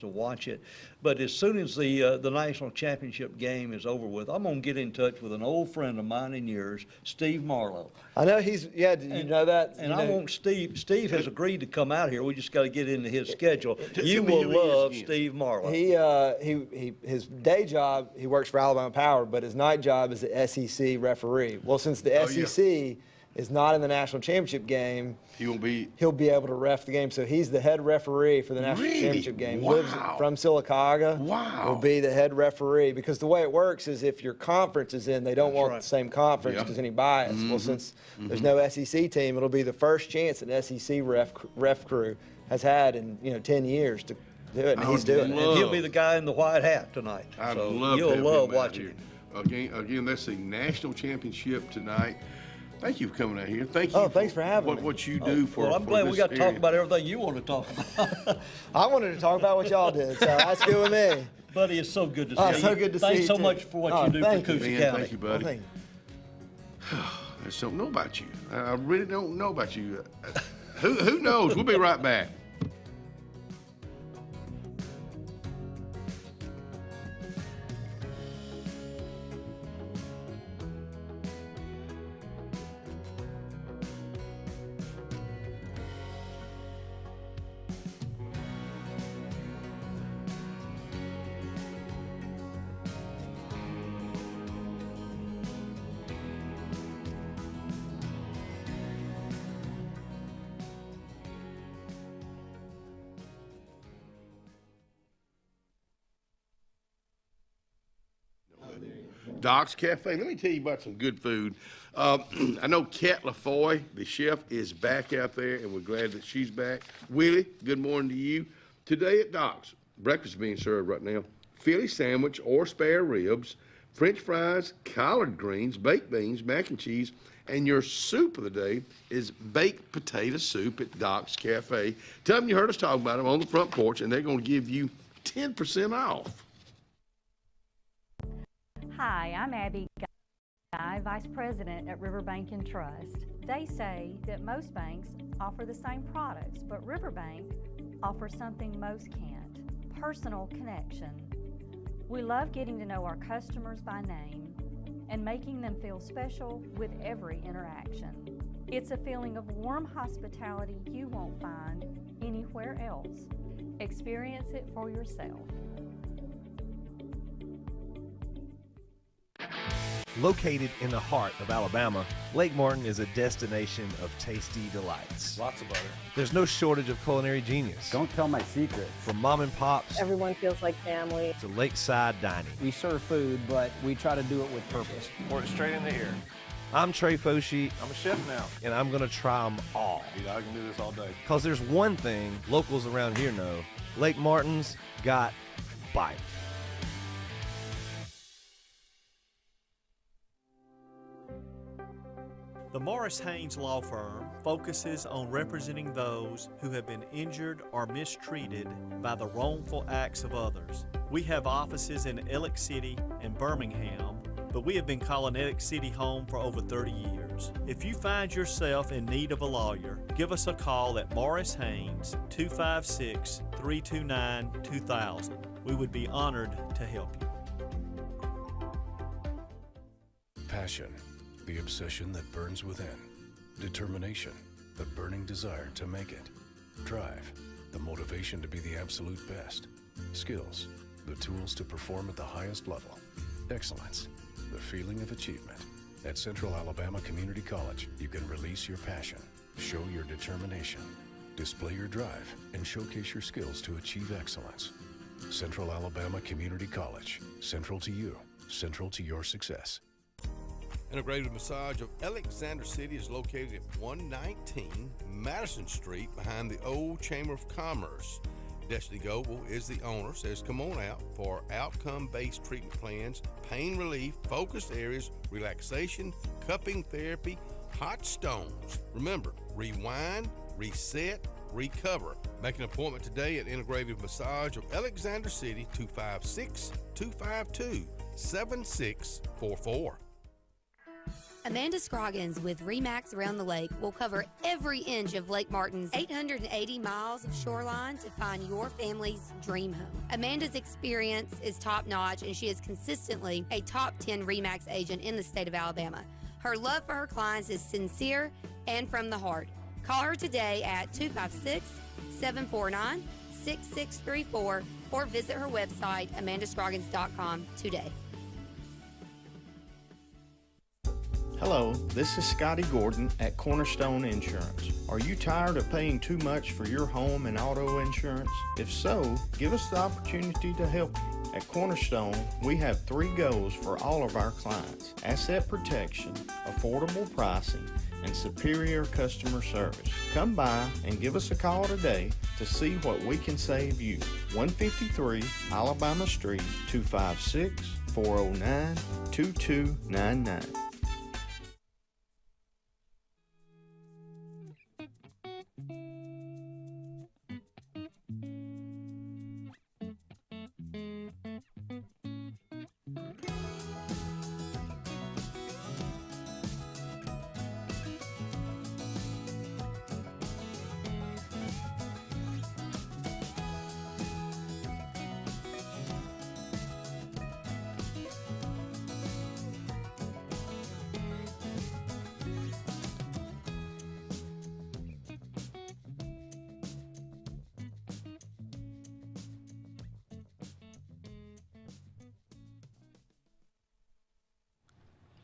to watch it. But as soon as the national championship game is over with, I'm gonna get in touch with an old friend of mine and yours, Steve Marlowe. I know he's, yeah, did you know that? And you I know, want Steve has agreed to come out here. We just got to get into his schedule. You tell me will who he is love again. Steve Marlowe. his day job, he works for Alabama Power, but his night job is the SEC referee. Well, since the SEC is not in the national championship game, he'll be able to ref the game. So he's the head referee for the national championship game. Wow. Lives from Sylacauga. Wow. Will be the head referee, because the way it works is if your conference is in, they don't want the same conference because any bias. Well, since there's no SEC team, it'll be the first chance an SEC ref crew has had in 10 years to do it, and he's doing it. And he'll be the guy in the white hat tonight. I'd so love you'll to have love him out watching here. it. Again, that's the national championship tonight. Thank you for coming out here. Thank you. Oh, thanks for having me. What you do for. Well, I'm glad we got to talk about everything you want to talk about. I wanted to talk about what y'all did, so that's good with me. Buddy, it's so good to see you. So good to see you. Thanks so too. much for what you do for Coosa Man, County. thank you, buddy. Well, thank I just don't know about you. I really don't know about you. Who knows? We'll be right back. Doc's Cafe. Let me tell you about some good food. I know Kat LaFoy, the chef, is back out there, and we're glad that she's back. Willie, good morning to you. Today at Doc's, breakfast is being served right now. Philly sandwich or spare ribs, French fries, collard greens, baked beans, mac and cheese, and your soup of the day is baked potato soup at Doc's Cafe. Tell them you heard us talk about them on the front porch, and they're going to give you 10% off. Hi, I'm Abby Guy, Vice President at Riverbank and Trust. They say that most banks offer the same products, but Riverbank offers something most can't: personal connection. We love getting to know our customers by name and making them feel special with every interaction. It's a feeling of warm hospitality you won't find anywhere else. Experience it for yourself. Located in the heart of Alabama, Lake Martin is a destination of tasty delights. Lots of butter. There's no shortage of culinary genius. Don't tell my secret. From mom and pops Everyone feels like family. to lakeside dining. We serve food, but we try to do it with purpose. Pour it straight in the ear. I'm Trey Foshi, I'm a chef now. and I'm gonna try them all. Dude, I can do this all day. Cause there's one thing locals around here know: Lake Martin's got bite. The Morris Haynes Law Firm focuses on representing those who have been injured or mistreated by the wrongful acts of others. We have offices in Ellick City and Birmingham, but we have been calling Ellick City home for over 30 years. If you find yourself in need of a lawyer, give us a call at Morris Haynes, 256-329-2000. We would be honored to help you. Passion, the obsession that burns within. Determination, the burning desire to make it. Drive, the motivation to be the absolute best. Skills, the tools to perform at the highest level. Excellence, the feeling of achievement. At Central Alabama Community College, you can release your passion, show your determination, display your drive, and showcase your skills to achieve excellence. Central Alabama Community College, central to you, central to your success. Integrated Massage of Alexander City is located at 119 Madison Street behind the old Chamber of Commerce. Destiny Goble is the owner, says come on out for outcome-based treatment plans, pain relief, focused areas, relaxation, cupping therapy, hot stones. Remember, rewind, reset, recover. Make an appointment today at Integrative Massage of Alexander City, 256-252-7644. Amanda Scroggins with RE/MAX Around the Lake will cover every inch of Lake Martin's 880 miles of shoreline to find your family's dream home. Amanda's experience is top-notch, and she is consistently a top 10 RE/MAX agent in the state of Alabama. Her love for her clients is sincere and from the heart. Call her today at 256-749-6634 or visit her website, amandascroggins.com, today. Hello, this is Scotty Gordon at Cornerstone Insurance. Are you tired of paying too much for your home and auto insurance? If so, give us the opportunity to help you. At Cornerstone, we have 3 goals for all of our clients: asset protection, affordable pricing, and superior customer service. Come by and give us a call today to see what we can save you. 153 Alabama Street, 256-409-2299.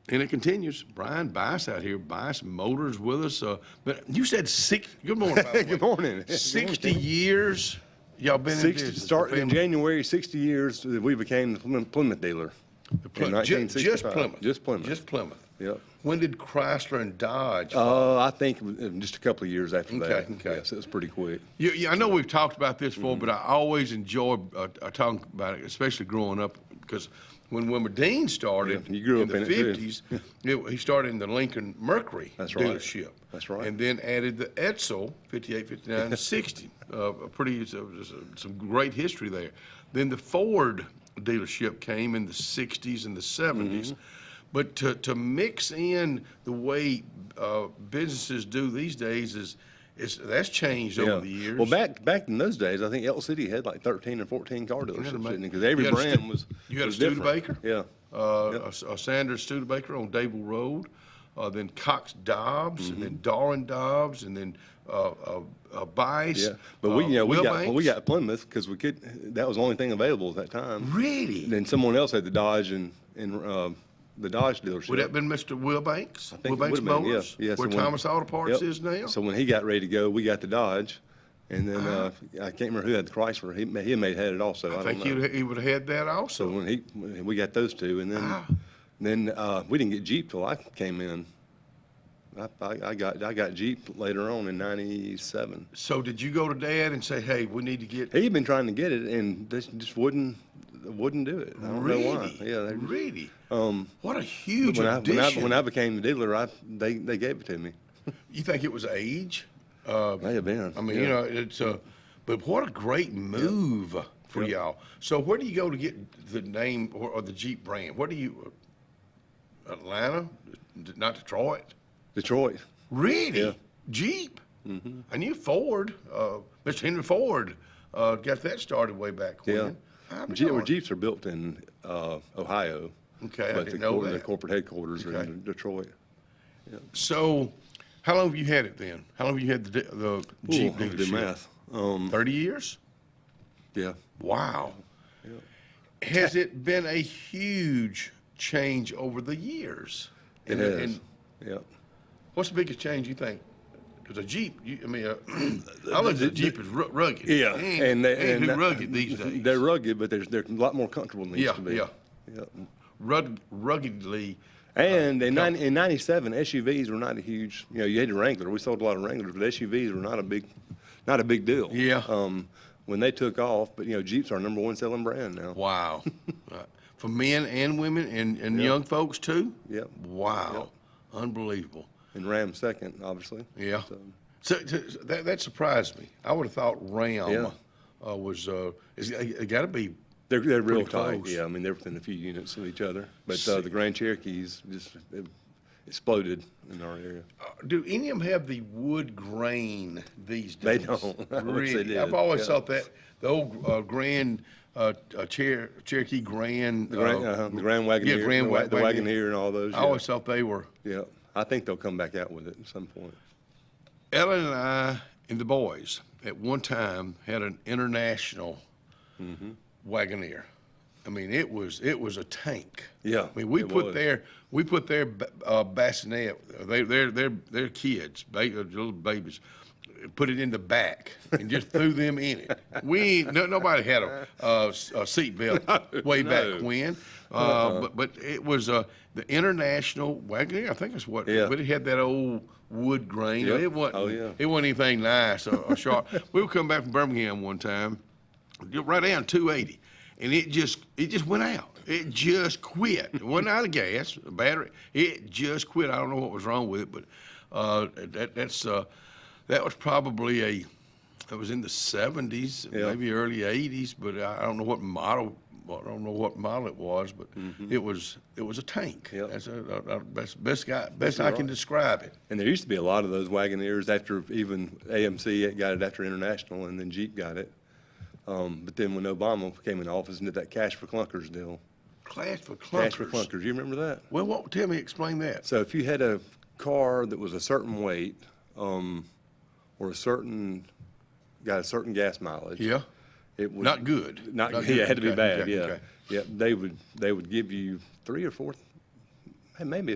And it continues. Brian Bice out here, Bice Motors with us. But you said good morning, by the way. Good morning. 60 years y'all been in 60, business. started in January, 60 years, we became the Plymouth dealer. In Just 1965. Plymouth? Just Plymouth. Just Plymouth. Yep. When did Chrysler and Dodge follow? I think just a couple of years after that. Okay. Yes, it was pretty quick. Yeah, I know we've talked about this before, but I always enjoy talking about it, especially growing up, because when Wilmer Dean started you grew in up the in it, 50s, he started in the Lincoln Mercury dealership. That's right. And then added the Edsel, 58, 59, 60. Some great history there. Then the Ford dealership came in the 60s and the 70s. But to mix in the way businesses do these days that's changed over the years. Well, back in those days, I think Elk City had like 13 or 14 car dealerships, because every You had a brand was You had a different. Studebaker? Yeah. A Sanders Studebaker on Dable Road, then Cox Dobbs, and then Darwin Dobbs, and then Bice. Yeah, but we got Plymouth because we could. That was the only thing available at that time. Really? Then someone else had the Dodge and the Dodge dealership. Would that have been Mr. Will Banks? I think Will it Banks would have been, Motors? yeah. Where Thomas Auto Parts is now? So when he got ready to go, we got the Dodge, and then I can't remember who had the Chrysler. He may had it also. I think don't know. he would have had that also. So when we got those two, and then we didn't get Jeep till I came in. I got Jeep later on in '97. So did you go to Dad and say, "Hey, we need to get"? He'd been trying to get it, and they just wouldn't do it. I don't know why. Yeah, really. What a huge addition. When I became the dealer, they gave it to me. You think it was age? May have been. I mean, it's but what a great move for y'all. So where do you go to get the name or the Jeep brand? Where do you? Atlanta, not Detroit. Detroit. Really? Yeah. Jeep. I knew Ford. Mr. Henry Ford got that started way back when. Yeah. Jeeps are built in Ohio. Okay, but I didn't know that. The corporate headquarters are in Detroit. Yeah. So, how long have you had it then? How long have you had the Jeep dealership? Do math. 30 years? Yeah. Wow. Yeah. Has it been a huge change over the years? It has. Yeah. What's the biggest change you think? Because a Jeep, I look at Jeep as rugged. Yeah, and too rugged these days. They're rugged, but they're a lot more comfortable than they used to be. Yeah. Ruggedly. And in '97, SUVs were not a huge. You had your Wrangler. We sold a lot of Wranglers, but SUVs were not a big deal. Yeah. When they took off, but Jeep's our #1 selling brand now. Wow. For men and women and young folks too. Yep. Wow. Yep. Unbelievable. And Ram second, obviously. Yeah. So that surprised me. I would have thought Ram was. It got to be. They're real tight. Yeah, I mean they're within a few units of each other. But the Grand Cherokees exploded in our area. Do any of them have the wood grain these They days? don't. I wish Really? they did. I've always Yeah. thought that the old Grand Cherokee Grand. The Grand Wagoneer, Yeah, Grand the Wagoneer and all those. I always thought they were. Yeah, I think they'll come back out with it at some point. Ellen and I and the boys at one time had an international Wagoneer. I mean, it was a tank. Yeah, I mean, we it put was. their bassinet, their kids, little babies, put it in the back and just threw them in it. Nobody had a seat belt way back when, but it was the international Wagoneer. I think that's what. Yeah. But it had that old wood grain. Yep. It wasn't. Oh, yeah. It wasn't anything nice or sharp. We were coming back from Birmingham one time, right down 280, and it just went out. It just quit. It wasn't out of gas, battery. It just quit. I don't know what was wrong with it, but that was probably it was in the 70s, Yeah. maybe early 80s, but I don't know what model. I don't know what model it was, but it was a tank. Yep. That's best I can describe it. And there used to be a lot of those Wagoneers after even AMC got it after International, and then Jeep got it. But then when Obama came in office and did that cash for clunkers deal. Cash for clunkers. Cash for clunkers. You remember that? Well, explain that. So if you had a car that was a certain weight, or got a certain gas mileage. Yeah. It would Not good. Not Not good. good. Yeah, it had to be Okay, bad. okay, Yeah, okay. yeah. They would give you maybe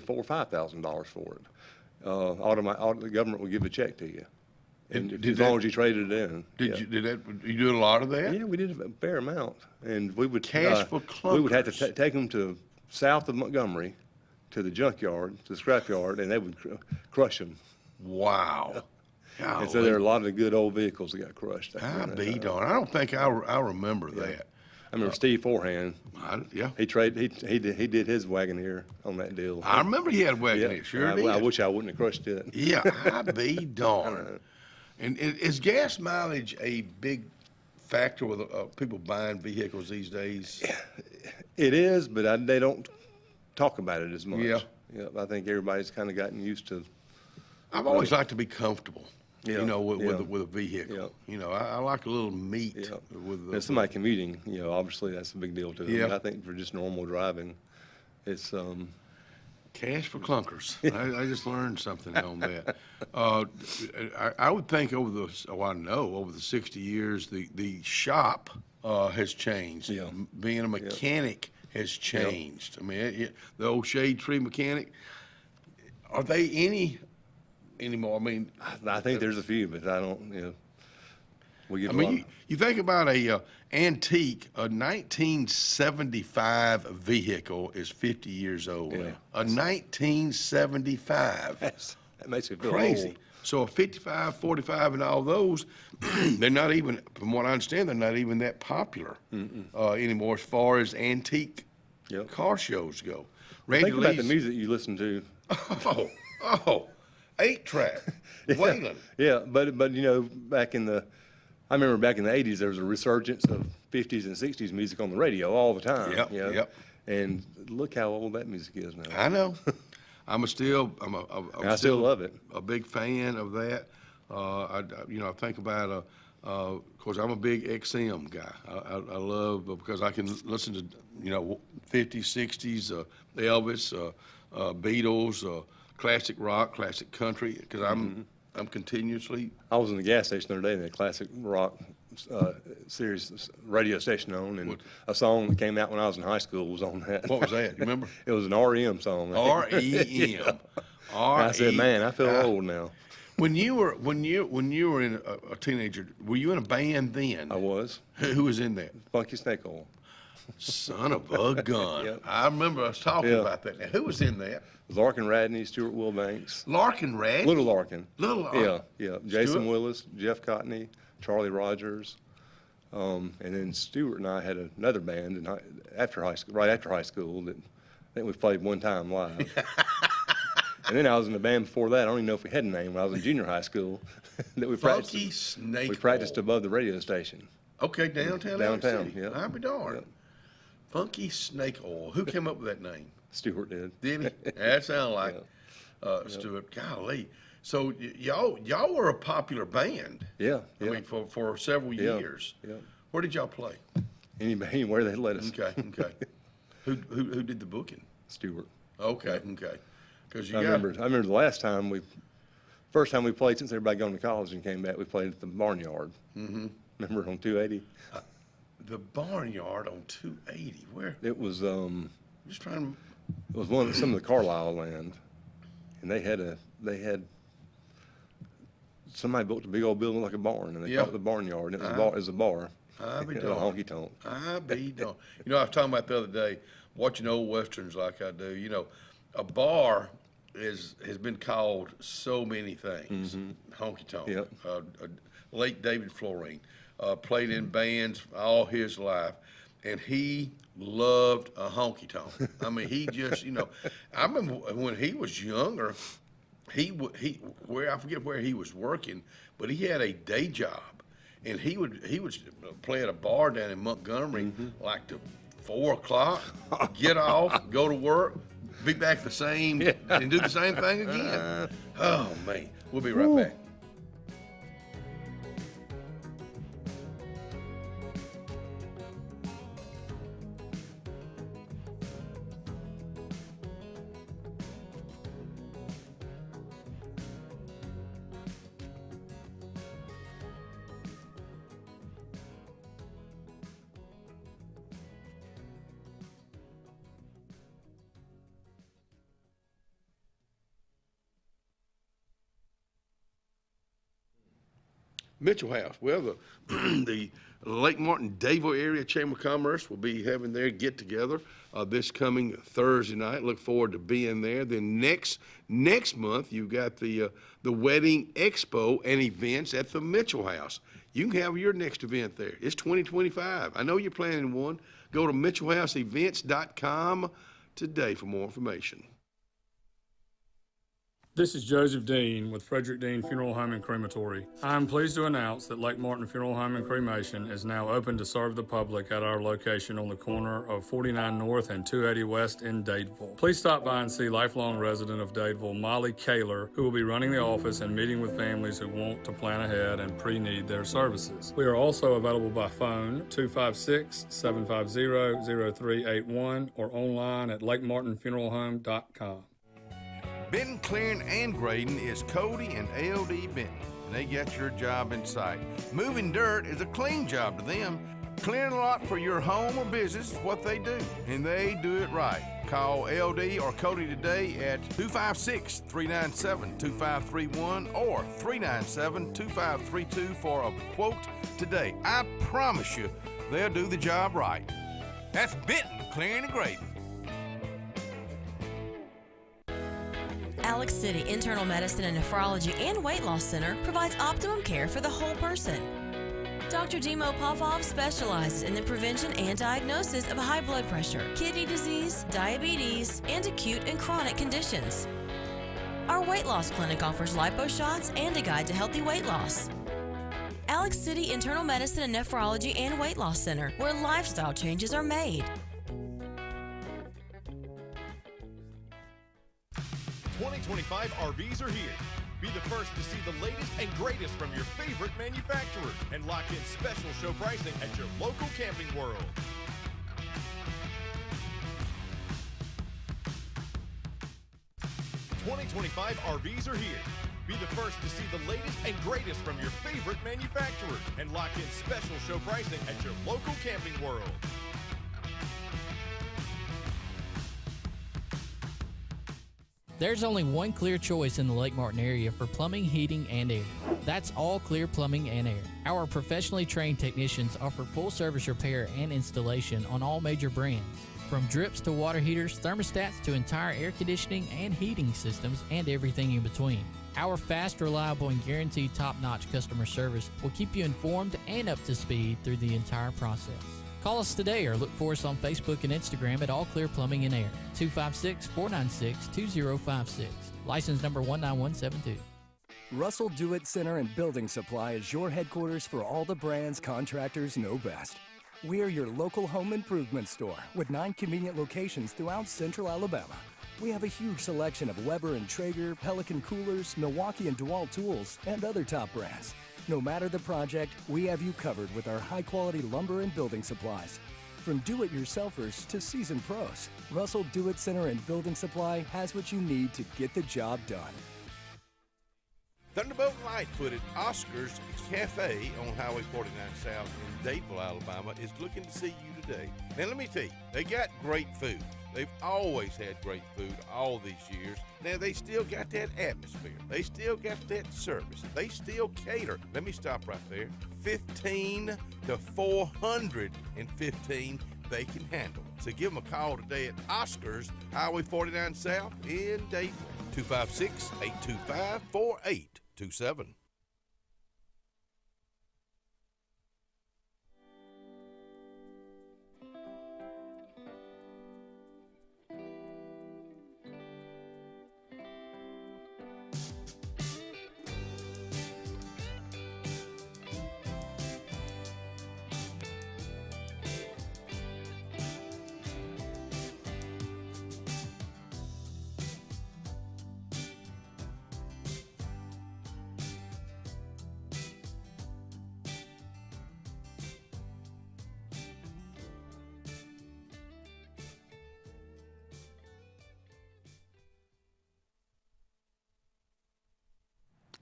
$4,000 or $5,000 for it. The government would give a check to you, and And did as long that- as you traded it in. Did Yeah. you do a lot of that? Yeah, we did a fair amount, and we would Cash for we would have to clunkers. take them to south of Montgomery, to the junkyard, to the scrapyard, and they would crush them. Wow. And so there are a lot of good old vehicles that got crushed. I be darn. I don't think I remember that. I remember Steve Forehand. Yeah. He did his Wagoneer on that deal. I remember he had a Wagoneer. Yeah. Sure I did. wish I wouldn't have crushed it. Yeah, I be darn. And is gas mileage a big factor with people buying vehicles these days? It is, but they don't talk about it as much. Yeah. Yeah, I think everybody's kind of gotten used to. I've always liked to be comfortable. Yeah, You know, with yeah. a vehicle. Yeah. You know, I like a little meat with If somebody commuting, obviously that's a big deal to them. Yeah. But I think for just normal driving, it's cash for clunkers. I just learned something on that. I would think over the 60 years, the shop has changed. Yeah. Being a mechanic has changed. I mean, the old shade tree mechanic, are they anymore? I mean, I think there's a few, but I don't. We get I a lot. mean, you think about a antique, a 1975 vehicle is 50 years old. Yeah. Now. A 1975. That makes me feel Crazy. old. So a 55, 45, and all those, they're not even, from what I understand, they're not even that popular anymore as far as antique car shows go. Think about the music you listen to. 8-track, Waylon. Yeah, but back in the, I remember back in the 80s, there was a resurgence of 50s and 60s music on the radio all the time. Yep, yep. And look how old that music is now. I know. I still love it. A big fan of that. I think about, of course, I'm a big XM guy. I love, because I can listen to, 50s, 60s, Elvis, Beatles, classic rock, classic country, because I'm continuously. I was in the gas station the other day, and the classic rock series radio station on, and a song that came out when I was in high school was on that. What was that? You remember? It was an REM song. REM. Yeah. I said, man, I feel old now. When you were in a teenager, were you in a band then? I was. Who was in that? Funky Snake Oil. Son of a gun. Yep. I remember us talking about that. Now, who was in that? Larkin Radney, Stuart Wilbanks. Larkin Radney? Little Larkin. Little Larkin. Yeah. Jason Stuart? Willis, Jeff Cotney, Charlie Rogers. And then Stuart and I had another band right after high school that I think we played one time live. And then I was in a band before that. I don't even know if we had a name when I was in junior high school. that we practiced. Funky Snake We practiced Oil. above the radio station. Okay, downtown. Downtown, City. yeah. I'll be darned. Yep. Funky Snake Oil. Who came up with that name? Stuart did. Did he? That sounded like. Yeah. Stewart. Golly. So y'all were a popular band. Yeah, I mean, for several years. Yeah. Where did y'all play? Anywhere they let us. Okay. Who did the booking? Stewart. Okay. Because I remember the first time we played since everybody gone to college and came back, we played at the Barnyard. Mm-hmm. Remember on 280? The Barnyard on 280. Where? It was Just trying to. it was some of the Carlisle land, and they had somebody built a big old building like a barn, and they called it the Barnyard, and it was a bar. I be It had a darned. honky tonk. I be darned. You know, I was talking about the other day, watching old westerns like I do. You know, a bar has been called so many things. Honky tonk. Yep. Late David Florine played in bands all his life, and he loved a honky tonk. I mean, he just, you know, I remember when he was younger, I forget where he was working, but he had a day job. And he would play at a bar down in Montgomery like to 4 o'clock, get off, go to work, be back the same, and do the same thing again. Oh, man. We'll be right back. Mitchell House. Well, the Lake Martin Dadeville Area Chamber of Commerce will be having their get together this coming Thursday night. Look forward to being there. Then next month you've got the Wedding Expo and events at the Mitchell House. You can have your next event there. It's 2025. I know you're planning one. Go to mitchellhouseevents.com today for more information. This is Joseph Dean with Frederick Dean Funeral Home and Crematory. I am pleased to announce that Lake Martin Funeral Home and Cremation is now open to serve the public at our location on the corner of 49 North and 280 West in Dadeville. Please stop by and see lifelong resident of Dadeville, Molly Kaler, who will be running the office and meeting with families who want to plan ahead and pre-need their services. We are also available by phone 256-750-0381 or online at lakemartinfuneralhome.com. Benton, clearing, and grading is Cody and LD Benton, and they get your job in sight. Moving dirt is a clean job to them. Clearing a lot for your home or business is what they do, and they do it right. Call LD or Cody today at 256-397-2531 or 397-2532 for a quote today. I promise you, they'll do the job right. That's Benton, clearing and grading. Alex City Internal Medicine and Nephrology and Weight Loss Center provides optimum care for the whole person. Dr. Dimo Popov specializes in the prevention and diagnosis of high blood pressure, kidney disease, diabetes, and acute and chronic conditions. Our weight loss clinic offers lipo shots and a guide to healthy weight loss. Alex City Internal Medicine and Nephrology and Weight Loss Center, where lifestyle changes are made. 2025 RVs are here. Be the first to see the latest and greatest from your favorite manufacturers and lock in special show pricing at your local Camping World. '25 RVs are here. Be the first to see the latest and greatest from your favorite manufacturers and lock in special show pricing at your local Camping World. There's only one clear choice in the Lake Martin area for plumbing, heating, and air. That's All Clear Plumbing and Air. Our professionally trained technicians offer full service repair and installation on all major brands. From drips to water heaters, thermostats to entire air conditioning and heating systems, and everything in between. Our fast, reliable, and guaranteed top-notch customer service will keep you informed and up to speed through the entire process. Call us today or look for us on Facebook and Instagram at All Clear Plumbing and Air, 256-496-2056. License number 19172. Russell Do-It Center and Building Supply is your headquarters for all the brands contractors know best. We are your local home improvement store with 9 convenient locations throughout central Alabama. We have a huge selection of Weber and Traeger, Pelican coolers, Milwaukee and DeWalt tools, and other top brands. No matter the project, we have you covered with our high-quality lumber and building supplies. From do-it-yourselfers to seasoned pros, Russell Do-It Center and Building Supply has what you need to get the job done. Thunderbolt Lightfoot at Oscar's Cafe on Highway 49 South in Dadeville, Alabama is looking to see you today. Now let me tell you, they got great food. They've always had great food all these years. Now they still got that atmosphere. They still got that service. They still cater. Let me stop right there. 15 to 415 they can handle. So give them a call today at Oscar's Highway 49 South in Dadeville. 256-825-4827.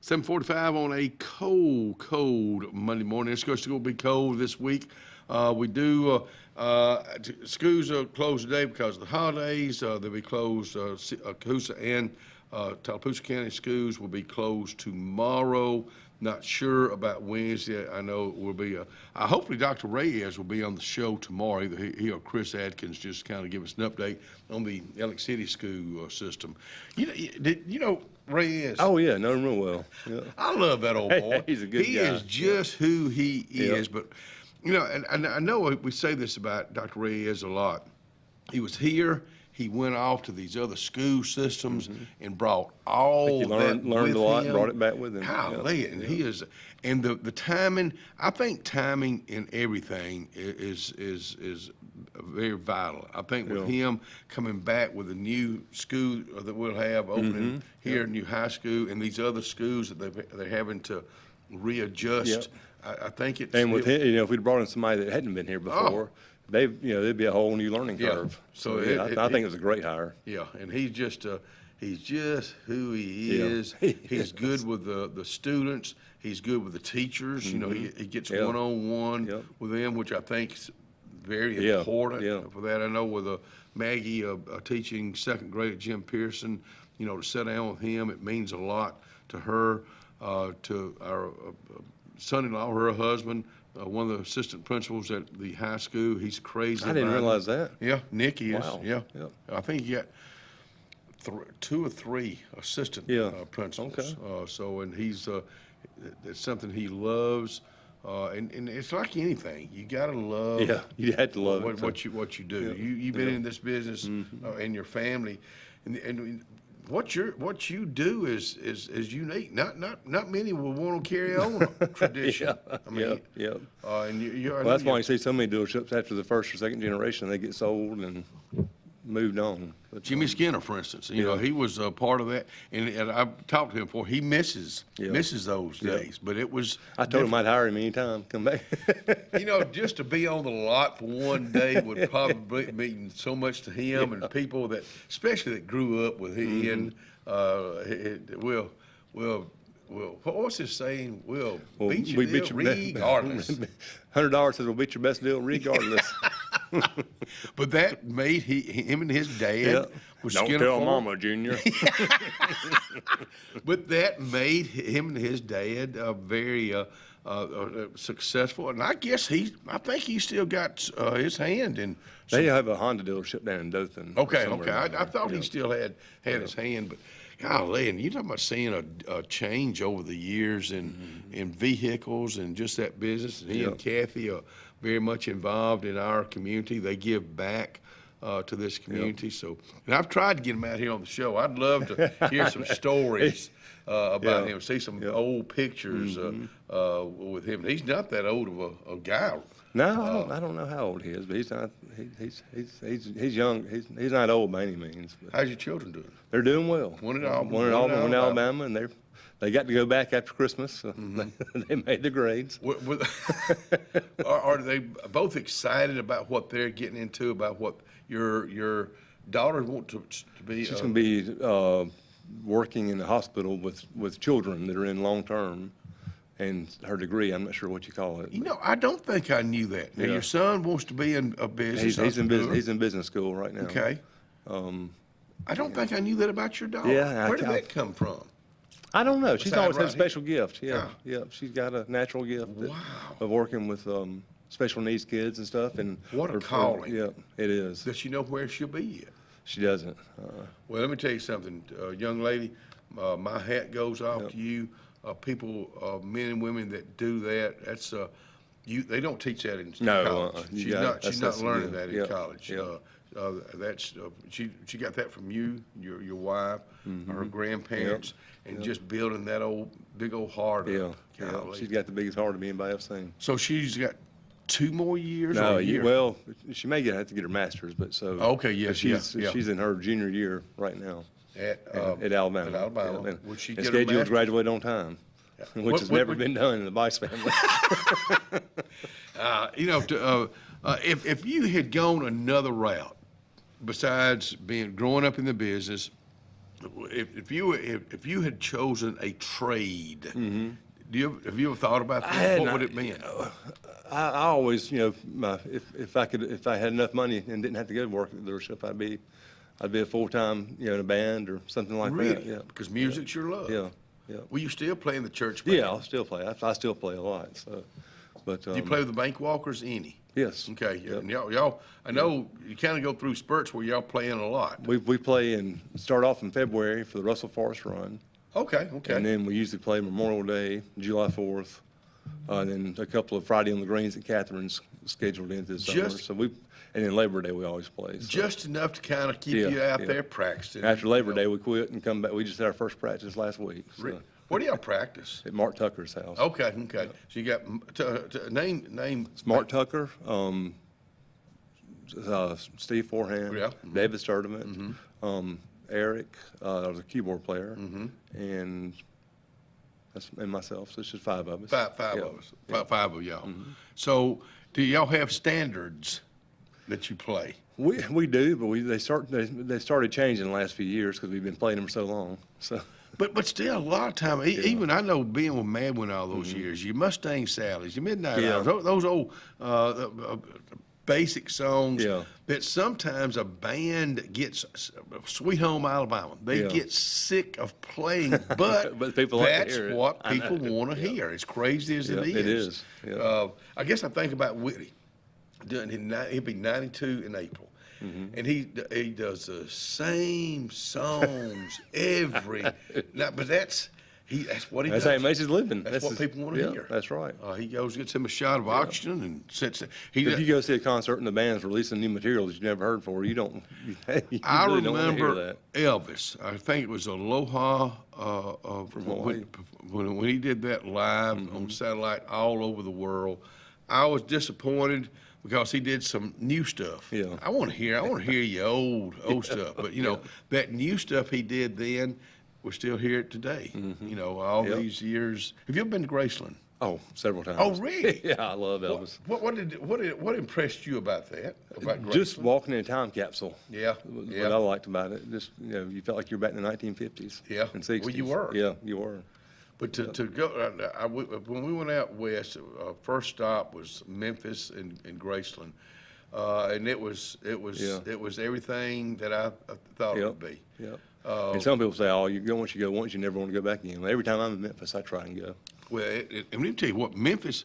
$7:45 on a cold Monday morning. It's going to be cold this week. Schools are closed today because of the holidays. They'll be closed. Coosa and Tallapoosa County schools will be closed tomorrow. Not sure about Wednesday. I know it will be. Hopefully, Dr. Reyes will be on the show tomorrow. Either he or Chris Adkins, just kind of give us an update on the Alex City school system. You know Reyes? Oh yeah, know him real well. Yeah. I love that old boy. He's a good guy. He is just who he is. But you know, and I know we say this about Dr. Reyes a lot. He was here. He went off to these other school systems and brought all he learned that with a lot, him. brought it back with him. Golly, and he is, and the timing. I think timing in everything is very vital. I think with him coming back with a new school that we'll have opening here, new high school, and these other schools that they're having to readjust. I think it's and with him, if we'd brought in somebody that hadn't been here before. There'd be a whole new learning curve. So I think it was a great hire. Yeah, and he's just who he is. He's good with the students. He's good with the teachers. You know, he gets one-on-one with them, which I think is very important for that. I know with Maggie teaching second grade at Jim Pearson, to sit down with him, it means a lot to her, to our son-in-law, her husband. One of the assistant principals at the high school. He's crazy. I didn't realize that. Yeah, Nick is. Wow. Yeah. I think he got 2 or 3 assistant principals. Okay. And he's it's something he loves. And it's like anything. You gotta love. Yeah, you had to love what you do. Yeah. You've been in this business and your family, and what you do is unique. Not many will want to carry on a tradition. I mean, and that's why you see so many dealerships after the first or second generation, they get sold and moved on. But, Jimmy Skinner, for instance, he was a part of that, and I've talked to him before. He misses those days, but it was. I told him I'd hire him anytime. Come back. Just to be on the lot for one day would probably mean so much to him and people that, especially that grew up with him. What's his saying? We'll beat your deal regardless. $100 says we'll beat your best deal regardless. But that made him and his dad was Don't Skinner tell Farm. Mama, Junior. But that made him and his dad very successful, and I think he still got his hand in. They have a Honda dealership down in Dothan. Okay. I thought he still had his hand, but golly, and you're talking about seeing a change over the years in vehicles and just that business. And he and Kathy are very much involved in our community. They give back to this community. So, and I've tried to get him out here on the show. I'd love to hear some stories about him, see some old pictures with him. He's not that old of a guy. No, I don't know how old he is, but he's not. He's young. He's not old by any means. But How's your children doing? they're doing well. One at Auburn, one in Alabama, and they got to go back after Christmas. So they made the grades. Are they both excited about what they're getting into? About what your daughter wants to be? She's going to be working in the hospital with children that are in long term. And her degree, I'm not sure what you call it. You know, I don't think I knew that. Now, your son wants to be in a business. He's in business. He's in business school right now. Okay. I don't think I knew that about your daughter. Yeah. Where did that come from? I don't know. She's always had a special gift. Yeah. She's got a natural gift of working with special needs kids and stuff. And what a calling. Yeah, it is. Does she know where she'll be yet? She doesn't. Well, let me tell you something, young lady. My hat goes off to you. People, men and women that do that, that's they don't teach that in college. She's not learning that in college. That's she got that from you, your wife, her grandparents, and just building that big old heart. Yeah, she's got the biggest heart of anybody I've seen. So she's got 2 more years. No, or a year? well, she may have to get her master's, but so. Okay, yes, she's in her junior year right now. At Alabama. At Alabama. Yeah, and Would she and get her scheduled to master's? graduate on time, which has never been done in the Bice family. If you had gone another route besides growing up in the business, if you had chosen a trade, have you ever thought about that? What would it mean? I always, if I had enough money and didn't have to go to work at the dealership, I'd be a full-time, in a band or something like that. Really? Yeah. Because music's your love. Yeah. Will you still play in the church band? Yeah, I'll still play. I still play a lot. So, but Do you play with the Bank Walkers? Any? Yes. Okay. Yeah. And y'all, I know you kind of go through spurts where y'all play in a lot. We play and start off in February for the Russell Forest Run. Okay. And then we usually play Memorial Day, July 4th, and then a couple of Friday on the Greens at Catherine's scheduled in this summer. So and then Labor Day we always play. So. Just enough to kind of keep you out there practicing. After Labor Day we quit and come back. We just had our first practice last week. So. Where do y'all practice? At Mark Tucker's house. Okay. So you got name. It's Mark Tucker, Steve Forehand, David Sturdivant, Eric, was a keyboard player, and myself. So it's just 5 of us. Five of us. Five of y'all. So do y'all have standards that you play? We do, but they started changing the last few years because we've been playing them for so long. So. But still, a lot of time, even I know being with Madwin all those years, your Mustang Sallies, your Midnight Hours, those old basic songs that sometimes a band gets, Sweet Home Alabama, they get sick of playing, but people that's like what people want to hear. As crazy as it is. It is. I guess I think about Whitney. He'll be 92 in April. And he does the same songs but that's what he does. That's how he makes his living. That's what people want to hear. That's right. He goes gets him a shot of oxygen and sits. If you go see a concert and the band's releasing new material that you never heard before, you don't. I really remember don't hear that. Elvis. I think it was Aloha when he did that live on satellite all over the world. I was disappointed because he did some new stuff. Yeah. I want to hear your old stuff. But that new stuff he did then, we still hear it today. All these years. Have you ever been to Graceland? Oh, several times. Oh, really? Yeah, I love Elvis. What impressed you about that? About Graceland? Just walking in a time capsule. Yeah. What I liked about it. Just you felt like you were back in the 1950s. Yeah. And 60s. Well, you were. Yeah, you were. But to go, when we went out west, first stop was Memphis and Graceland, and it was everything that I thought it would be. Yeah. And some people say, "Oh, you go once, you never want to go back again." Well, every time I'm in Memphis, I try and go. Well, and let me tell you what, Memphis.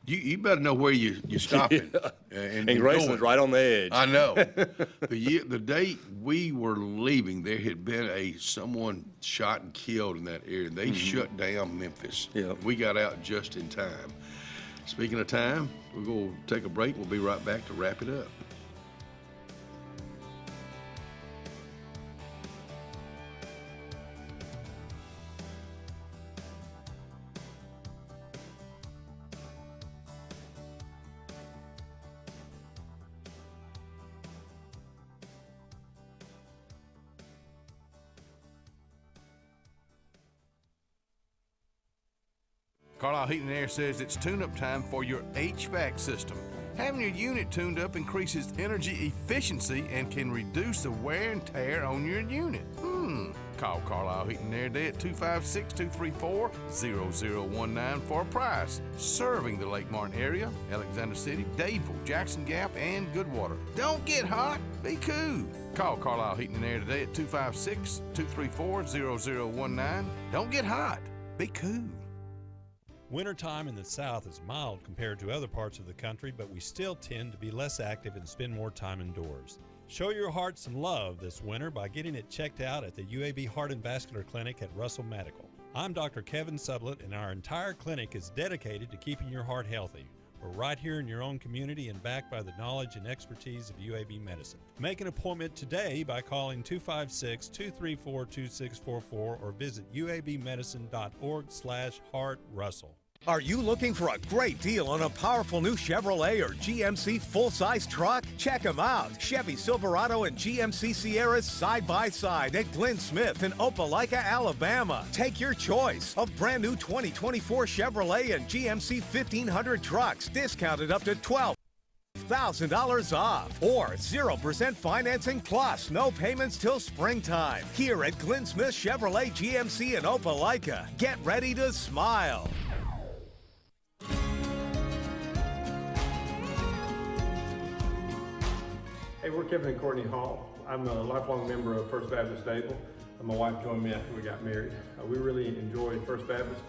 You better know where you're stopping. And Graceland's right on the edge. I know. The day we were leaving, there had been someone shot and killed in that area. They shut down Memphis. Yeah. We got out just in time. Speaking of time, we're going to take a break. We'll be right back to wrap it up. Carlisle Heating and Air says it's tune-up time for your HVAC system. Having your unit tuned up increases energy efficiency and can reduce the wear and tear on your unit. Call Carlisle Heating and Air today at 256-234-0019 for a price. Serving the Lake Martin area, Alexander City, Dadeville, Jackson Gap, and Goodwater. Don't get hot, be cool. Call Carlisle Heating and Air today at 256-234-0019. Don't get hot, be cool. Wintertime in the South is mild compared to other parts of the country, but we still tend to be less active and spend more time indoors. Show your heart some love this winter by getting it checked out at the UAB Heart and Vascular Clinic at Russell Medical. I'm Dr. Kevin Sublett, and our entire clinic is dedicated to keeping your heart healthy. We're right here in your own community and backed by the knowledge and expertise of UAB Medicine. Make an appointment today by calling 256-234-2644 or visit uabmedicine.org/heartrussell. Are you looking for a great deal on a powerful new Chevrolet or GMC full-size truck? Check them out. Chevy Silverado and GMC Sierras side by side at Glenn Smith in Opelika, Alabama. Take your choice of brand new 2024 Chevrolet and GMC 1500 trucks discounted up to $12,000 off or 0% financing plus no payments till springtime. Here at Glenn Smith Chevrolet GMC in Opelika. Get ready to smile. Hey, we're Kevin and Courtney Hall. I'm a lifelong member of First Baptist Dadeville. My wife joined me after we got married. We really enjoy First Baptist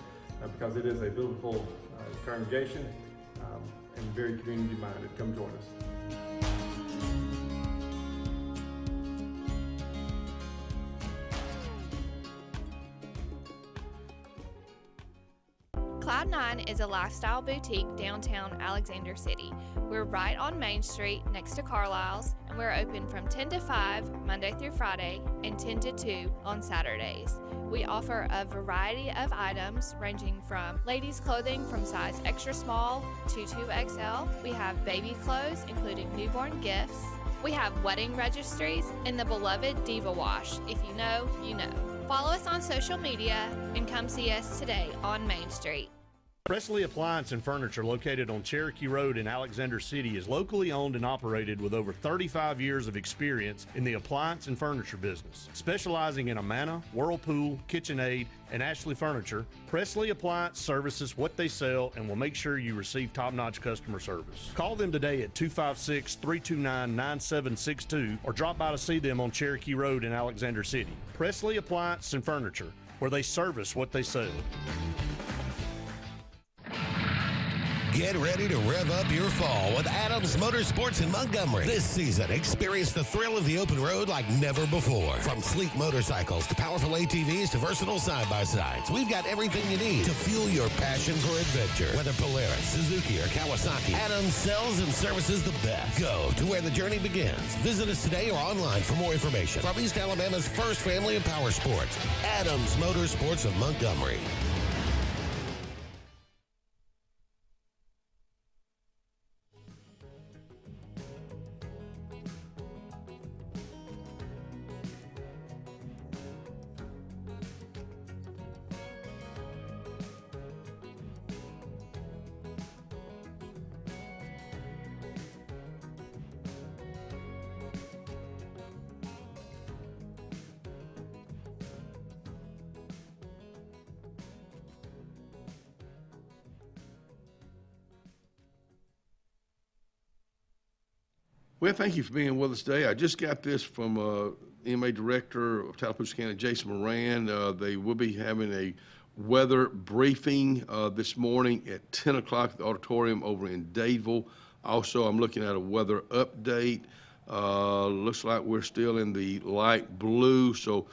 because it is a biblical congregation and very community-minded. Come join us. Cloud9 is a lifestyle boutique downtown Alexander City. We're right on Main Street next to Carlisle's, and we're open from 10 to 5 Monday through Friday and 10 to 2 on Saturdays. We offer a variety of items ranging from ladies' clothing from size extra small to 2XL. We have baby clothes including newborn gifts. We have wedding registries and the beloved Diva Wash. If you know, you know. Follow us on social media and come see us today on Main Street. Presley Appliance and Furniture, located on Cherokee Road in Alexander City, is locally owned and operated with over 35 years of experience in the appliance and furniture business. Specializing in Amana, Whirlpool, KitchenAid, and Ashley Furniture, Presley Appliance services what they sell and will make sure you receive top-notch customer service. Call them today at 256-329-9762 or drop by to see them on Cherokee Road in Alexander City. Presley Appliance and Furniture, where they service what they sell. Get ready to rev up your fall with Adams Motorsports in Montgomery. This season, experience the thrill of the open road like never before. From sleek motorcycles to powerful ATVs to versatile side-by-sides, we've got everything you need to fuel your passion for adventure. Whether Polaris, Suzuki, or Kawasaki, Adams sells and services the best. Go to where the journey begins. Visit us today or online for more information. From East Alabama's first family of power sports, Adams Motorsports of Montgomery. Well, thank you for being with us today. I just got this from EMA Director of Tallapoosa County, Jason Moran. They will be having a weather briefing this morning at 10 o'clock at the auditorium over in Dadeville. Also, I'm looking at a weather update. Looks like we're still in the light blue, so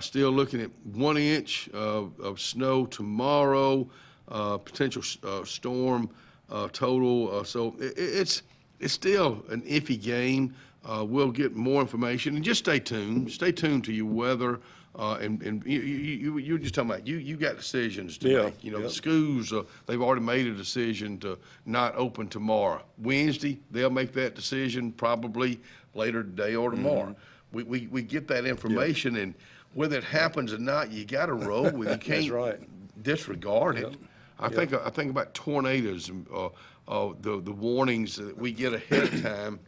still looking at 1 inch of snow tomorrow, potential storm total. So it's still an iffy game. We'll get more information, and just stay tuned. Stay tuned to your weather. And you're just talking about you got decisions to make. You know, the schools, they've already made a decision to not open tomorrow. Wednesday, they'll make that decision probably later today or tomorrow. We get that information, and whether it happens or not, you got to roll with it. You can't disregard it. I think about tornadoes and the warnings that we get ahead of time.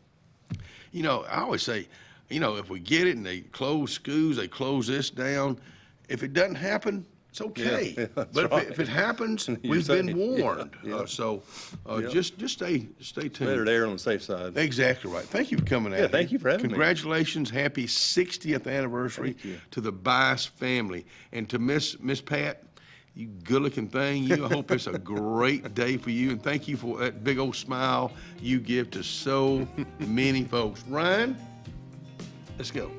You know, I always say, you know, if we get it and they close schools, they close this down. If it doesn't happen, it's okay. Yeah, that's but right. if it happens, You're we've been safe. warned. Yeah. Just stay tuned. Better to err on the safe side. Exactly right. Thank you for coming out. Yeah, thank you for having me. Congratulations, happy 60th anniversary Thank you. to the Bice family, and to Miss Pat. You good-looking thing. I hope it's a great day for you, and thank you for that big old smile you give to so many folks. Ryan, let's go.